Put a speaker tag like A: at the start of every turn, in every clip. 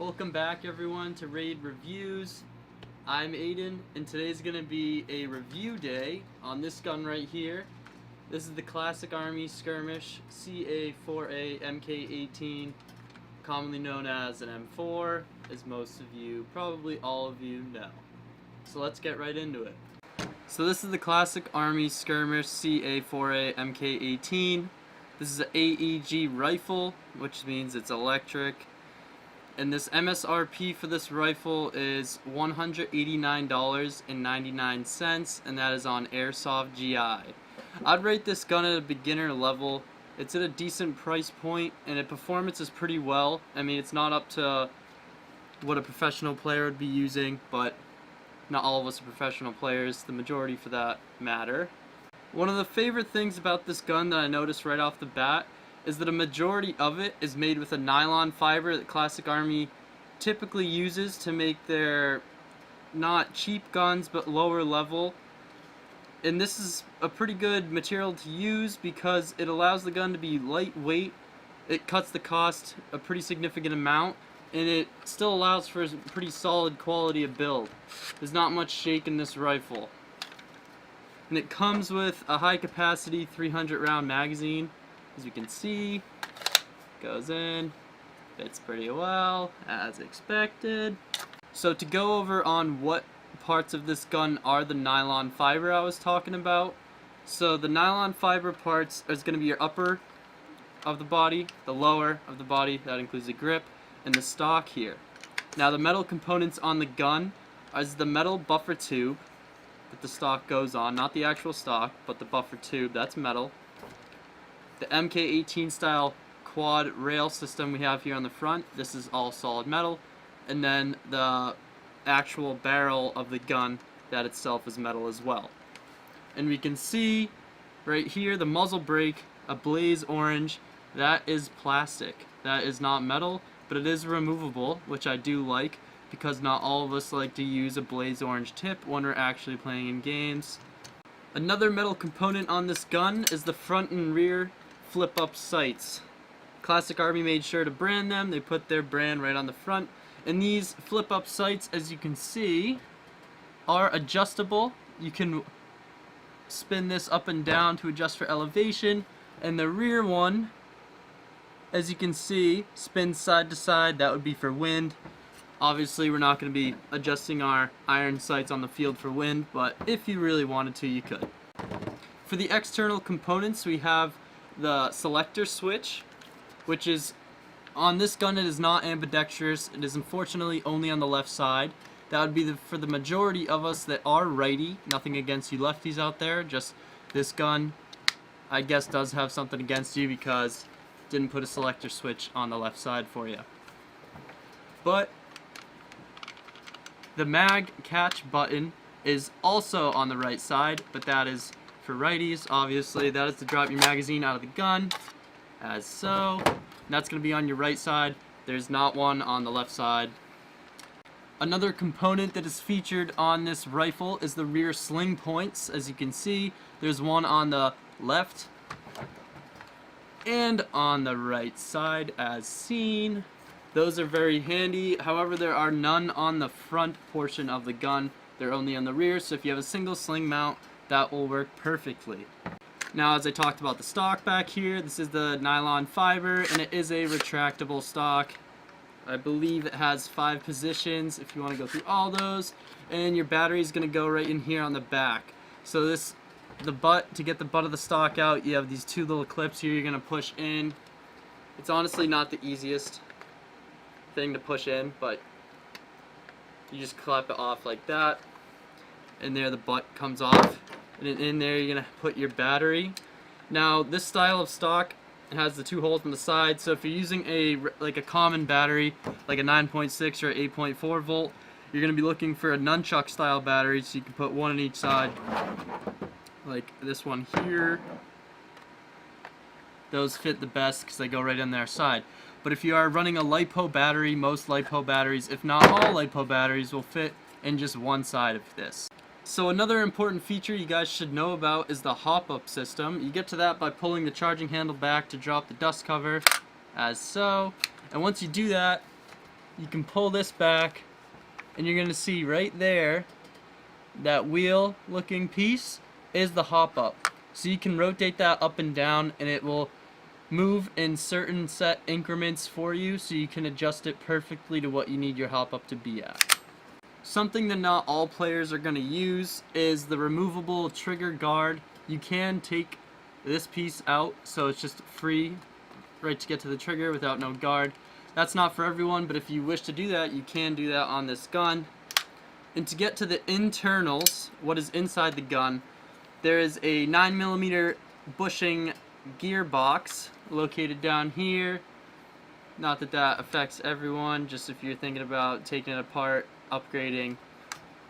A: Welcome back everyone to Raid Reviews. I'm Aiden and today's going to be a review day on this gun right here. This is the Classic Army Skirmish CA4A MK18, commonly known as an M4, as most of you, probably all of you, know. So let's get right into it. So this is the Classic Army Skirmish CA4A MK18. This is an AEG rifle, which means it's electric. And this MSRP for this rifle is $189.99, and that is on Airsoft GI. I'd rate this gun at a beginner level. It's at a decent price point, and its performance is pretty well. I mean, it's not up to what a professional player would be using, but not all of us are professional players, the majority for that matter. One of the favorite things about this gun that I noticed right off the bat is that a majority of it is made with a nylon fiber that Classic Army typically uses to make their not cheap guns but lower level. And this is a pretty good material to use because it allows the gun to be lightweight, it cuts the cost a pretty significant amount, and it still allows for a pretty solid quality of build. There's not much shake in this rifle. And it comes with a high capacity 300 round magazine. As you can see, goes in, fits pretty well, as expected. So to go over on what parts of this gun are the nylon fiber I was talking about. So the nylon fiber parts is going to be your upper of the body, the lower of the body, that includes the grip, and the stock here. Now the metal components on the gun is the metal buffer tube that the stock goes on, not the actual stock, but the buffer tube, that's metal. The MK18 style quad rail system we have here on the front, this is all solid metal, and then the actual barrel of the gun, that itself is metal as well. And we can see right here the muzzle brake, a blaze orange, that is plastic. That is not metal, but it is removable, which I do like, because not all of us like to use a blaze orange tip when we're actually playing in games. Another metal component on this gun is the front and rear flip-up sights. Classic Army made sure to brand them. They put their brand right on the front. And these flip-up sights, as you can see, are adjustable. You can spin this up and down to adjust for elevation. And the rear one, as you can see, spins side to side. That would be for wind. Obviously, we're not going to be adjusting our iron sights on the field for wind, but if you really wanted to, you could. For the external components, we have the selector switch, which is on this gun. It is not ambidextrous. It is unfortunately only on the left side. That would be for the majority of us that are righty. Nothing against you lefties out there, just this gun I guess does have something against you because it didn't put a selector switch on the left side for you. But the mag catch button is also on the right side, but that is for righties, obviously. That is to drop your magazine out of the gun, as so. And that's going to be on your right side. There's not one on the left side. Another component that is featured on this rifle is the rear sling points. As you can see, there's one on the left and on the right side, as seen. Those are very handy. However, there are none on the front portion of the gun. They're only on the rear, so if you have a single sling mount, that will work perfectly. Now, as I talked about the stock back here, this is the nylon fiber, and it is a retractable stock. I believe it has 5 positions if you want to go through all those, and your battery is going to go right in here on the back. So to get the butt of the stock out, you have these 2 little clips here you're going to push in. It's honestly not the easiest thing to push in, but you just clap it off like that, and there the butt comes off, and in there you're gonna put your battery. Now this style of stock has the 2 holes on the side, so if you're using a common battery like a 9.6 or 8.4 volt, you're gonna be looking for a nunchuck style battery, so you can put one on each side, like this one here. Those fit the best because they go right on their side. But if you are running a LiPo battery, most LiPo batteries, if not all LiPo batteries, will fit in just one side of this. So another important feature you guys should know about is the hop-up system. You get to that by pulling the charging handle back to drop the dust cover, as so. And once you do that, you can pull this back, and you're gonna see right there, that wheel looking piece is the hop up. So you can rotate that up and down, and it will move in certain set increments for you, so you can adjust it perfectly to what you need your hop up to be at. Something that not all players are going to use is the removable trigger guard. You can take this piece out, so it's just free right to get to the trigger without no guard. That's not for everyone, but if you wish to do that, you can do that on this gun. And to get to the internals, what is inside the gun, there is a 9mm bushing gearbox located down here. Not that that affects everyone, just if you're thinking about taking it apart, upgrading.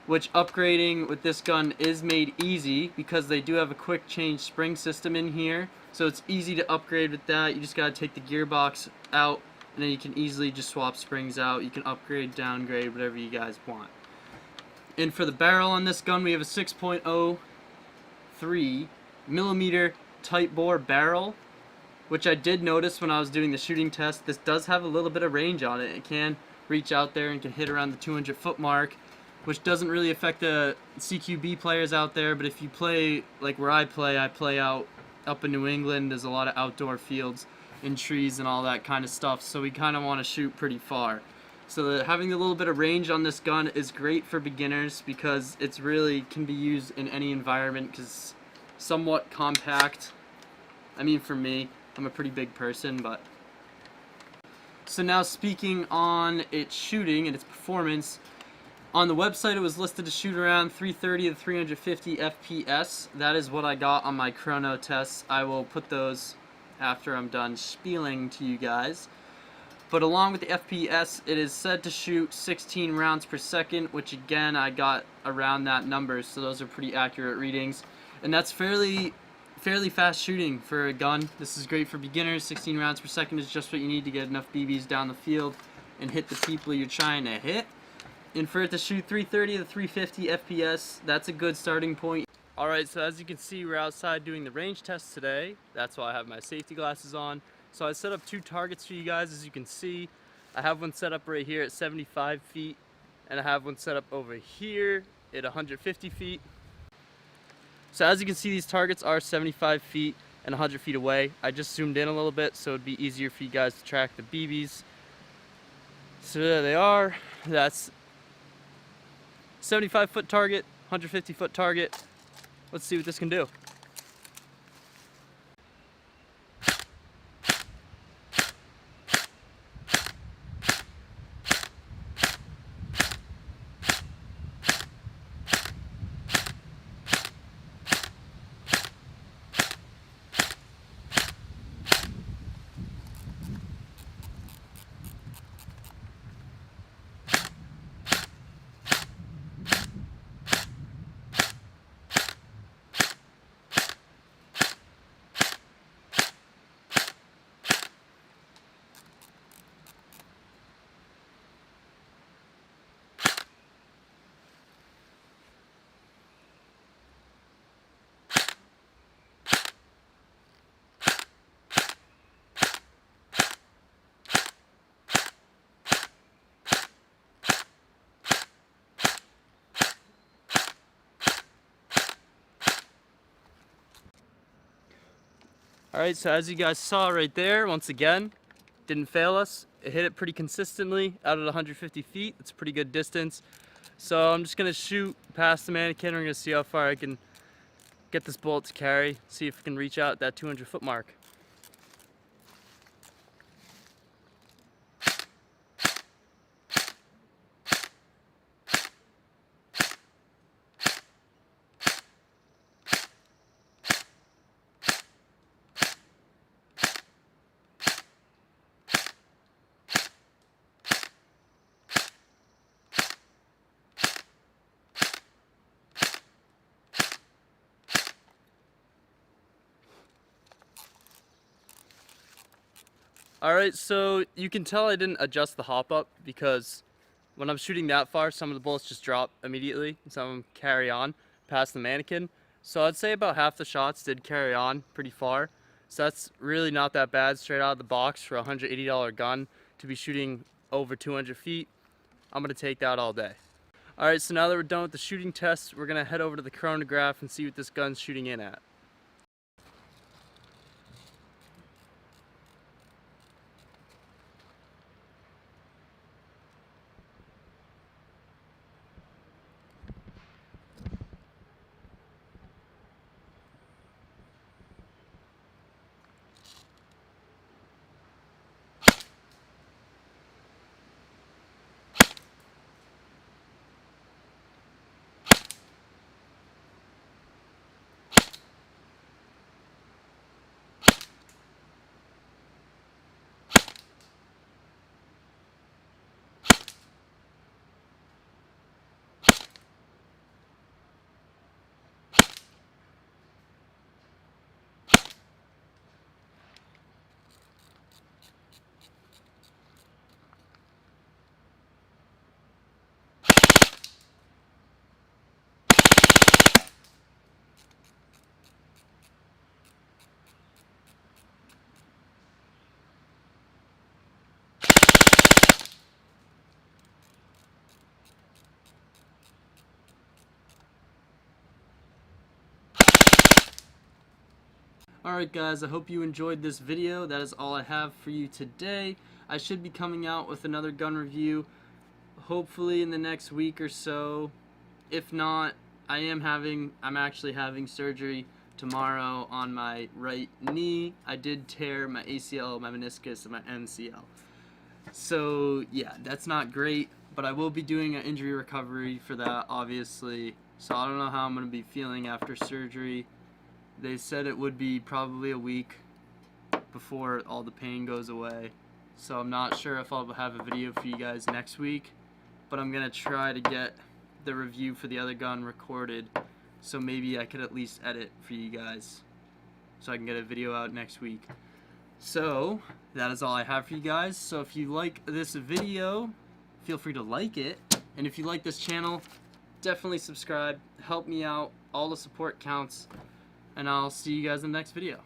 A: Which upgrading with this gun is made easy because they do have a quick change spring system in here. So it's easy to upgrade with that. You just gotta take the gearbox out, and then you can easily just swap springs out. You can upgrade, downgrade, whatever you guys want. And for the barrel on this gun, we have a 6.03mm tight bore barrel, which I did notice when I was doing the shooting test. This does have a little bit of range on it. It can reach out there and can hit around the 200-foot mark, which doesn't really affect the CQB players out there. But if you play like where I play out up in New England. There's a lot of outdoor fields and trees and all that kind of stuff, so we kind of want to shoot pretty far. So having a little bit of range on this gun is great for beginners because it's really can be used in any environment because it's somewhat compact. I mean, for me, I'm a pretty big person, but... So now speaking on its shooting and its performance, on the website it was listed to shoot around 330 to 350 FPS. That is what I got on my chrono tests. I will put those after I'm done spieling to you guys. But along with the FPS, it is said to shoot 16 rounds per second, which again, I got around that number, so those are pretty accurate readings. And that's fairly fast shooting for a gun. This is great for beginners. 16 rounds per second is just what you need to get enough BBs down the field and hit the people you're trying to hit. And for it to shoot 330 to 350 FPS, that's a good starting point. Alright, so as you can see, we're outside doing the range test today. That's why I have my safety glasses on. So I set up two targets for you guys, as you can see. I have one set up right here at 75 feet, and I have one set up over here at 150 feet. So as you can see, these targets are 75 feet and 100 feet away. I just zoomed in a little bit so it'd be easier for you guys to track the BBs. So there they are. That's 75-foot target, 150-foot target. Let's see what this can do. Alright, so as you guys saw right there, once again, didn't fail us. It hit it pretty consistently out at 150 feet. It's a pretty good distance. So I'm just going to shoot past the mannequin. We're going to see how far I can get this bullet to carry, see if I can reach out that 200-foot mark. Alright, so you can tell I didn't adjust the hop up because when I'm shooting that far, some of the bullets just drop immediately and some of them carry on past the mannequin. So I'd say about half the shots did carry on pretty far. So that's really not that bad straight out of the box for a $180 gun to be shooting over 200 feet, I'm going to take that all day. Alright, so now that we're done with the shooting tests, we're going to head over to the chronograph and see what this gun's shooting in at. Alright guys, I hope you enjoyed this video. That is all I have for you today. I should be coming out with another gun review hopefully in the next week or so. If not, I'm actually having surgery tomorrow on my right knee. I did tear my ACL, my meniscus, and my MCL. So yeah, that's not great, but I will be doing an injury recovery for that, obviously. So I don't know how I'm going to be feeling after surgery. They said it would be probably a week before all the pain goes away. So I'm not sure if I'll have a video for you guys next week, but I'm going to try to get the review for the other gun recorded, so maybe I could at least edit for you guys so I can get a video out next week. So that is all I have for you guys. So if you like this video, feel free to like it, and if you like this channel, definitely subscribe. Help me out. All the support counts, and I'll see you guys in the next video.